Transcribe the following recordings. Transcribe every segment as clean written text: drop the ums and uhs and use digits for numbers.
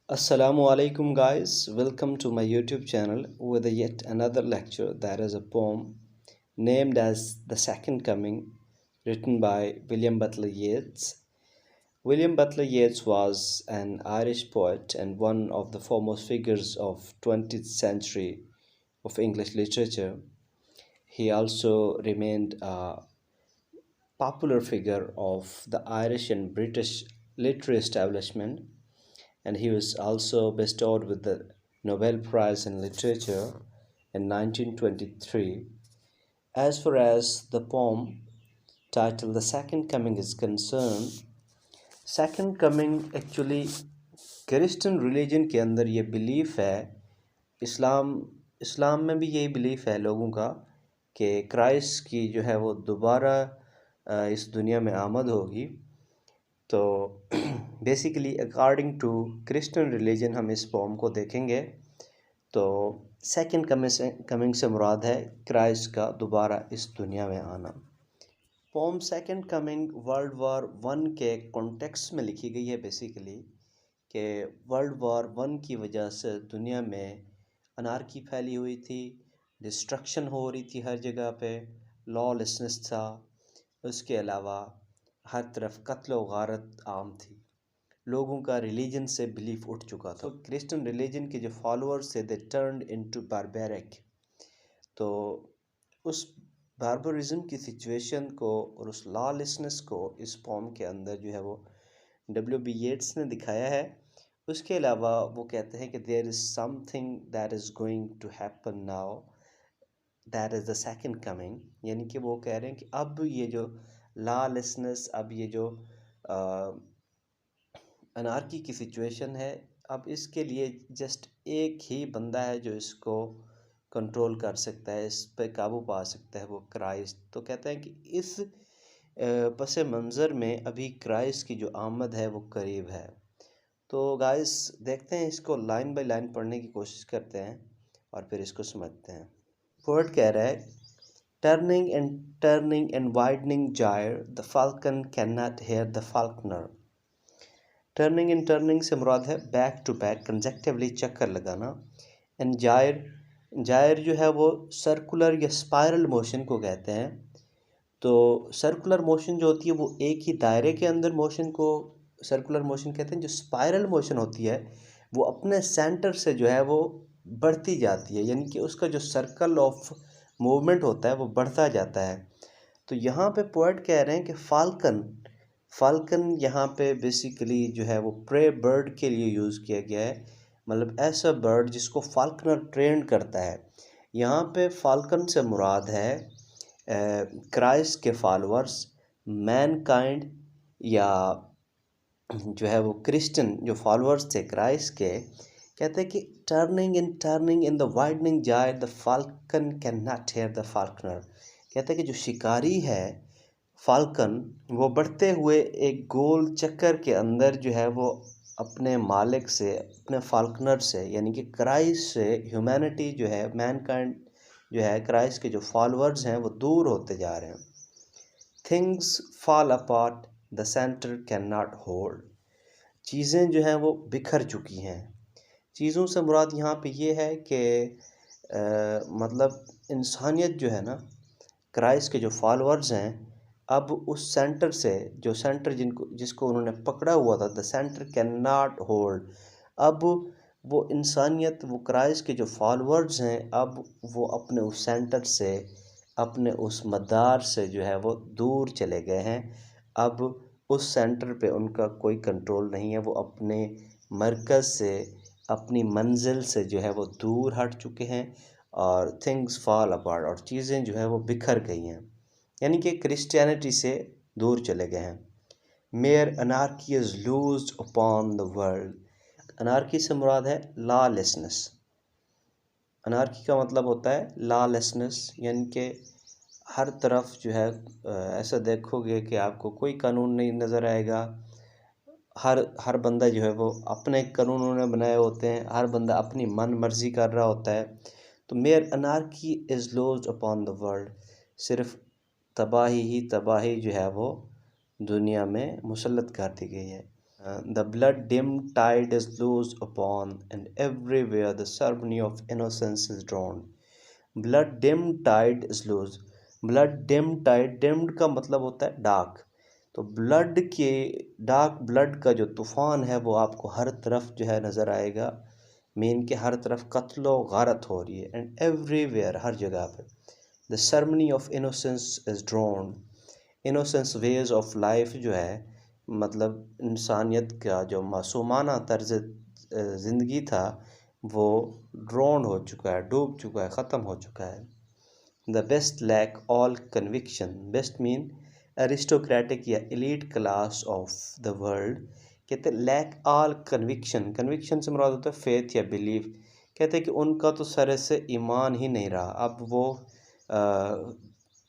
Assalamu alaikum guys, welcome to my YouTube channel with yet another lecture that is a poem named as The Second Coming written by William Butler Yeats. William Butler Yeats was an Irish poet and one of the foremost figures of 20th century of English literature. He also remained a popular figure of the Irish and British literary establishment, and he was also bestowed with the Nobel Prize in Literature in 1923. As far as the poem titled The Second Coming is concerned, Second Coming actually Christian religion के अंदर ये belief है। इस्लाम इस्लाम में भी यही belief है लोगों का कि क्राइस्ट की जो है वो दोबारा इस दुनिया में आमद होगी। तो basically according to Christian religion हम इस पोम को देखेंगे तो सेकंड कमिंग से मुराद है क्राइस्ट का दोबारा इस दुनिया में आना। Poem second coming world war one के कॉन्टेक्स्ट में लिखी गई है बेसिकली कि वर्ल्ड वॉर वन की वजह से दुनिया में अनार्की फैली हुई थी, डिस्ट्रक्शन हो रही थी हर जगह पे, लॉलेसनेस था। उसके अलावा हर तरफ कत्ल व गारत आम थी, लोगों का रिलीजन से बिलीफ उठ चुका था। तो क्रिश्चियन रिलीजन के जो फॉलोअर्स थे दे टर्न्ड इनटू बारबेरिक। तो उस बारबरिज्म की सिचुएशन को और उस लॉलेसनेस को इस पोम के अंदर जो है वो W.B. येट्स ने दिखाया है। उसके अलावा वो कहते हैं कि there is something that is going to happen now, that is the second coming. यानी कि वो कह रहे हैं कि अब ये जो लॉलेसनेस, अब ये जो अनार्की की सिचुएशन है, अब इसके लिए जस्ट एक ही बंदा है जो इसको कंट्रोल कर सकता है, इस पे काबू पा सकता है, वो क्राइस्ट। तो कहते हैं कि इस पस मंज़र में अभी क्राइस्ट की जो आमद है वो करीब है। तो गाइस देखते हैं, इसको लाइन बाय लाइन पढ़ने की कोशिश करते हैं और फिर इसको समझते हैं। पोएट कह रहा है, turning and widening gyre the falcon can not hear the falconer. Turning से मुराद है बैक टू बैक कंजेक्टिवली चक्कर लगाना। एंड जायर जो है वो सर्कुलर या स्पाइरल मोशन को कहते हैं। तो सर्कुलर मोशन जो होती है वो एक ही दायरे के अंदर मोशन को सर्कुलर मोशन कहते हैं। जो स्पाइरल मोशन होती है वो अपने सेंटर से जो है वो बढ़ती जाती है, यानी कि उसका जो सर्कल ऑफ मूवमेंट होता है वो बढ़ता जाता है। तो यहाँ पे पोएट कह रहे हैं कि फाल्कन यहाँ पे बेसिकली जो है वो प्रे बर्ड के लिए यूज़ किया गया है, मतलब ऐसा बर्ड जिसको फाल्कनर ट्रेन करता है। यहाँ पे फाल्कन से मुराद है क्राइस्ट के फॉलोअर्स, मैनकाइंड, या जो है वो क्रिश्चियन जो फॉलोअर्स थे क्राइस्ट के। कहते हैं कि टर्निंग इन द वाइडनिंग जाय the falcon can not hear the Faulkner. कहते हैं कि जो शिकारी है फाल्कन, वो बढ़ते हुए एक गोल चक्कर के अंदर जो है वो अपने मालिक से, अपने फाल्कनर से यानी कि क्राइस्ट से, ह्यूमैनिटी जो है, मैनकाइंड जो है, क्राइस्ट के जो फॉलोअर्स हैं वो दूर होते जा रहे हैं। Things fall apart the centre can not hold. चीज़ें जो हैं वो बिखर चुकी हैं। चीज़ों से मुराद यहाँ पे ये है कि मतलब इंसानियत जो है ना, क्राइस्ट के जो फॉलोअर्स हैं, अब उस सेंटर से, जो सेंटर जिसको उन्होंने पकड़ा हुआ था, the centre can not hold. अब वो इंसानियत, वो क्राइस्ट के जो फॉलोअर्स हैं, अब वो अपने उस सेंटर से, अपने उस मदार से जो है वो दूर चले गए हैं। अब उस सेंटर पे उनका कोई कंट्रोल नहीं है, वो अपने मरकज़ से, अपनी मंजिल से जो है वो दूर हट चुके हैं। और थिंग्स फॉल अपार्ट, और चीज़ें जो है वो बिखर गई हैं, यानी कि क्रिश्चियनिटी से दूर चले गए हैं। Mayor anarchy is लूज्ड upon the world. Anarchy से मुराद है लॉलेसनेस। अनार्की का मतलब होता है लॉलेसनेस, यानी कि हर तरफ जो है ऐसा देखोगे कि आपको कोई कानून नहीं नज़र आएगा। हर बंदा जो है वो अपने कानून उन्होंने बनाए होते हैं, हर बंदा अपनी मन मर्जी कर रहा होता है। तो mayor anarchy is lodged upon the world, सिर्फ तबाही ही तबाही जो है वो दुनिया में मुसल्लत कर दी गई है। The blood dim tide is loose upon, and everywhere the ceremony of innocence is drawn. Blood dim tide is loose. Blood dim tide, dimmed का मतलब होता है डार्क। तो ब्लड के डार्क ब्लड का जो तूफान है वो आपको हर तरफ जो है नज़र आएगा। मीन के हर तरफ कत्लो गारत हो रही है, एंड एवरीवेयर हर जगह पे। The ceremony of innocence is drone. Innocence ways of life जो है, मतलब इंसानियत का जो मासूमाना तर्ज ज़िंदगी था वो ड्रोन हो चुका है, डूब चुका है, ख़त्म हो चुका है। The best lack all conviction. Best mean aristocratic या elite class of the world. कहते हैं लैक ऑल कन्विक्शन। कन्विक्शन से मुराद होता है फेथ या बिलीफ। कहते हैं कि उनका तो सर से ईमान ही नहीं रहा। अब वो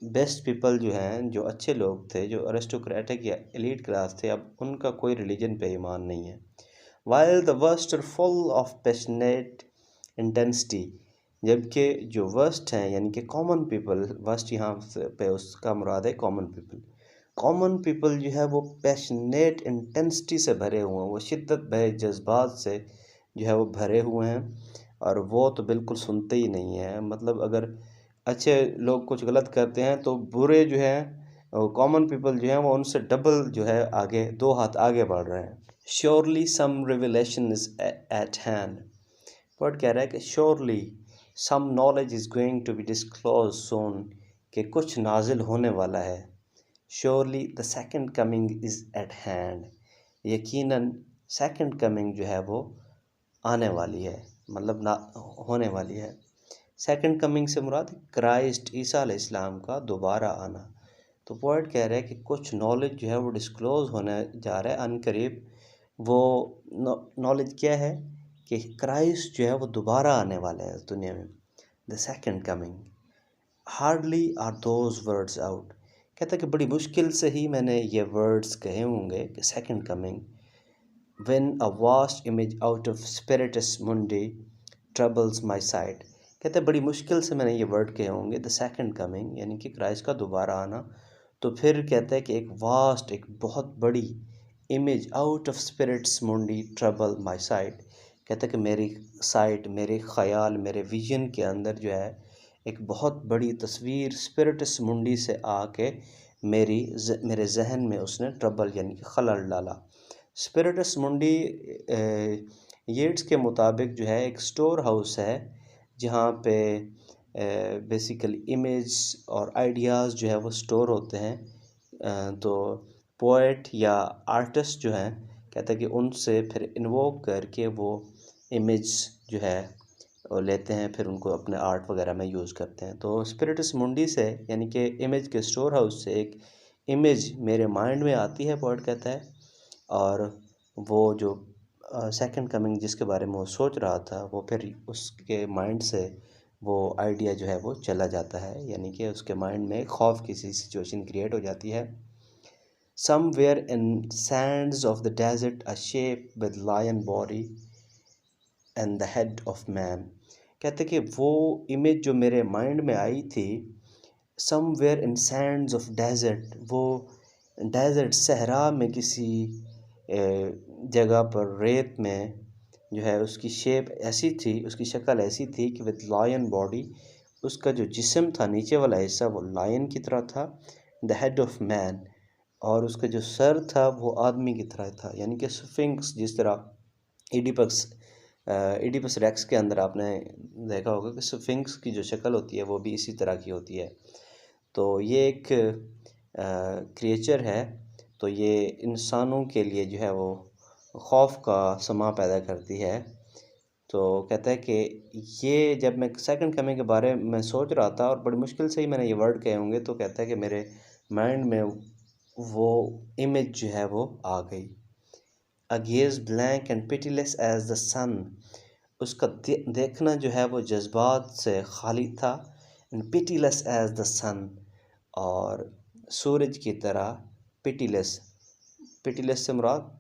बेस्ट पीपल जो हैं, जो अच्छे लोग थे, जो अरिस्टोक्रेटिक या एलीट क्लास थे, अब उनका कोई रिलीजन पे ईमान नहीं है। While the worst are full of passionate intensity. जबकि जो वर्स्ट हैं यानी कि कॉमन पीपल, वर्स्ट यहाँ पे उसका मुराद है कॉमन पीपल। कॉमन पीपल जो है वो पैशनेट इंटेंसिटी से भरे हुए हैं, वो शिद्दत भरे जज्बात से जो है वो भरे हुए हैं, और वो तो बिल्कुल सुनते ही नहीं हैं। मतलब अगर अच्छे लोग कुछ गलत करते हैं तो बुरे जो हैं, कॉमन पीपल जो हैं, वो उनसे डबल जो है आगे, दो हाथ आगे बढ़ रहे हैं। Surely some revelation is at hand. Word कह रहा है कि surely some knowledge is going to be disclose soon, कि कुछ नाजिल होने वाला है। Surely the second coming is at hand. यकीनन सेकंड कमिंग जो है वो आने वाली है, मतलब ना होने वाली है। सेकंड कमिंग से मुराद क्राइस्ट ईसा अलैहिस्सलाम का दोबारा आना। तो पॉइंट कह रहा है कि कुछ नॉलेज जो है वो डिस्क्लोज होने जा रहा है अनकरीब। वो नॉलेज क्या है कि क्राइस्ट जो है वो दोबारा आने वाला है इस दुनिया में। The second coming. Hardly are those words out. कहता है कि बड़ी मुश्किल से ही मैंने ये वर्ड्स कहे होंगे कि second coming. When a vast image out of Spiritus Mundi troubles my site. कहते हैं बड़ी मुश्किल से मैंने ये वर्ड कहे होंगे द सेकंड कमिंग, यानी कि क्राइस्ट का दोबारा आना। तो फिर कहते हैं कि एक वास्ट, एक बहुत बड़ी इमेज आउट ऑफ स्पिरिट्स मुंडी ट्रबल माई साइट। कहते हैं कि मेरी साइट, मेरे ख़याल, मेरे विजन के अंदर जो है एक बहुत बड़ी तस्वीर स्पिरिटस मुंडी से आके मेरे जहन में उसने ट्रबल यानी कि खलल डाला। स्पिरिटस मुंडी येट्स के मुताबिक जो है एक स्टोर हाउस है जहाँ पे बेसिकली इमेज और आइडियाज़ जो है वो स्टोर होते हैं। तो पोएट या आर्टिस्ट जो हैं, कहते हैं कि उनसे फिर इन्वोक करके वो इमेज जो है वो लेते हैं, फिर उनको अपने आर्ट वगैरह में यूज़ करते हैं। तो स्पिरिटस मुंडी से यानी कि इमेज के स्टोर हाउस से एक इमेज मेरे माइंड में आती है, पोएट कहता है, और वो जो सेकंड कमिंग जिसके बारे में वो सोच रहा था वो फिर उसके माइंड से वो आइडिया जो है वो चला जाता है, यानी कि उसके माइंड में खौफ की सी सिचुएशन क्रिएट हो जाती है। Somewhere in sands of the desert a shape with lion body and the head of man. कहते कि वो इमेज जो मेरे माइंड में आई थी, somewhere in sands of desert, वो डेजर्ट सहरा में किसी जगह पर रेत में जो है उसकी शेप ऐसी थी, उसकी शक्ल ऐसी थी कि विद लायन बॉडी, उसका जो जिस्म था नीचे वाला हिस्सा वो लायन की तरह था। द हेड ऑफ मैन, और उसका जो सर था वो आदमी की तरह था, यानी कि स्फिंक्स, जिस तरह इडिपस रेक्स के अंदर आपने देखा होगा कि स्फिंक्स की जो शक्ल होती है वो भी इसी तरह की होती है। तो ये एक क्रिएचर है, तो ये इंसानों के लिए जो है वो खौफ का समा पैदा करती है। तो कहता है कि ये जब मैं सेकंड कमिंग के बारे में सोच रहा था और बड़ी मुश्किल से ही मैंने ये वर्ड कहे होंगे, तो कहता है कि मेरे माइंड में वो इमेज जो है वो आ गई। A gaze blank and pitiless as the sun. उसका देखना जो है वो जज्बात से खाली था। And pitiless as the sun, और सूरज की तरह पिटीलेस। पिटीलेस से मुराद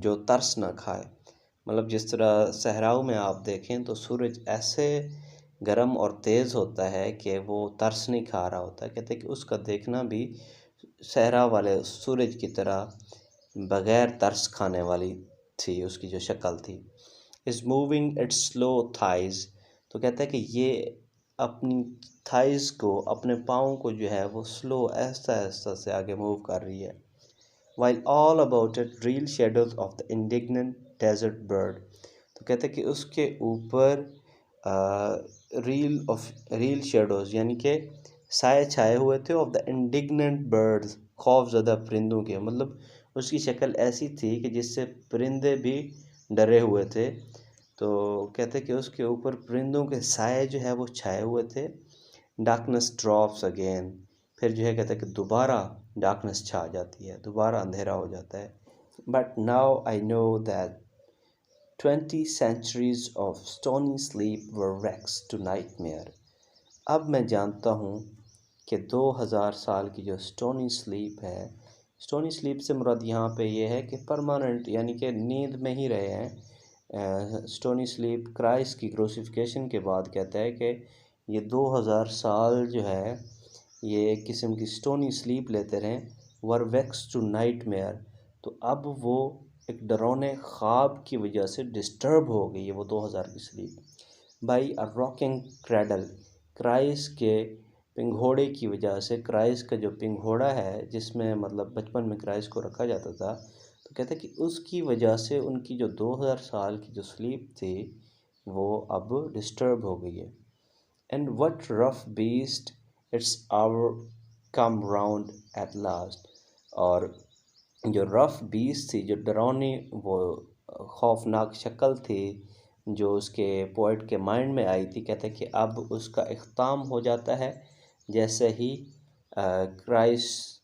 जो तरस ना खाए। मतलब जिस तरह सहराओं में आप देखें तो सूरज ऐसे गर्म और तेज़ होता है कि वो तरस नहीं खा रहा होता। कहते हैं कि उसका देखना भी सहरा वाले सूरज की तरह बग़ैर तरस खाने वाली थी, उसकी जो शक्ल थी। Is moving it's slow thighs, तो कहता है कि ये अपनी थाइज़ को, अपने पाँव को जो है वो स्लो आहिस्ता-आहिस्ता से आगे मूव कर रही है। While all about it real shadows of the indignant desert bird, तो कहते हैं कि उसके ऊपर रील शेडोज यानी कि साए छाए हुए थे ऑफ द इंडिग्नेंट बर्ड्स, खौफज़दा परिंदों के, मतलब उसकी शक्ल ऐसी थी कि जिससे परिंदे भी डरे हुए थे। तो कहते हैं कि उसके ऊपर परिंदों के साए जो है वो छाए हुए थे। डार्कनेस ड्रॉप्स अगेन, फिर जो है कहते हैं कि दोबारा डार्कनेस छा जाती है, दोबारा अंधेरा हो जाता है। But now I know that 20 centuries of stony sleep were vexed to nightmare, अब मैं जानता हूँ कि 2000 साल की जो स्टोनी स्लीप है, स्टोनी स्लीप से मुराद यहाँ पे ये है कि परमानेंट, यानी कि नींद में ही रहे हैं। स्टोनी स्लीप क्राइस्ट की क्रूसिफिकेशन के बाद कहता है कि ये 2000 साल जो है ये एक किस्म की स्टोनी स्लीप लेते रहे। वर वेक्स टू नाइट मेयर, तो अब वो एक डरावने ख्वाब की वजह से डिस्टर्ब हो गई है वो 2000 की sleep. By a rocking cradle, Christ के पिंघोड़े की वजह से, क्राइस का जो पिंघोड़ा है जिसमें मतलब बचपन में क्राइस को रखा जाता था, तो कहते हैं कि उसकी वजह से उनकी जो 2000 साल की जो स्लीप थी वो अब डिस्टर्ब हो गई है। And what rough beast its hour come round at last, और जो रफ बीस्ट थी, जो डरावनी वो खौफनाक शक्ल थी जो उसके पोइट के माइंड में आई थी, कहते हैं कि अब उसका इख्ताम हो जाता है जैसे ही Christ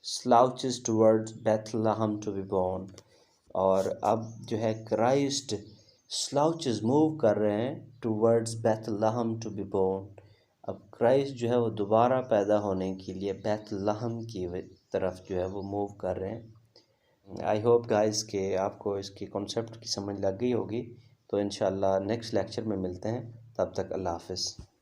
slouches towards Bethlehem to be born, और अब जो है क्राइस्ट स्लाउचेस मूव कर रहे हैं towards Bethlehem to be born. अब क्राइस्ट जो है वो दोबारा पैदा होने के लिए बेथलहम की तरफ जो है वो मूव कर रहे हैं। आई होप गाइस कि आपको इसकी कॉन्सेप्ट की समझ लग गई होगी। तो इंशाल्लाह नेक्स्ट लेक्चर में मिलते हैं, तब तक अल्लाह हाफ़िज़।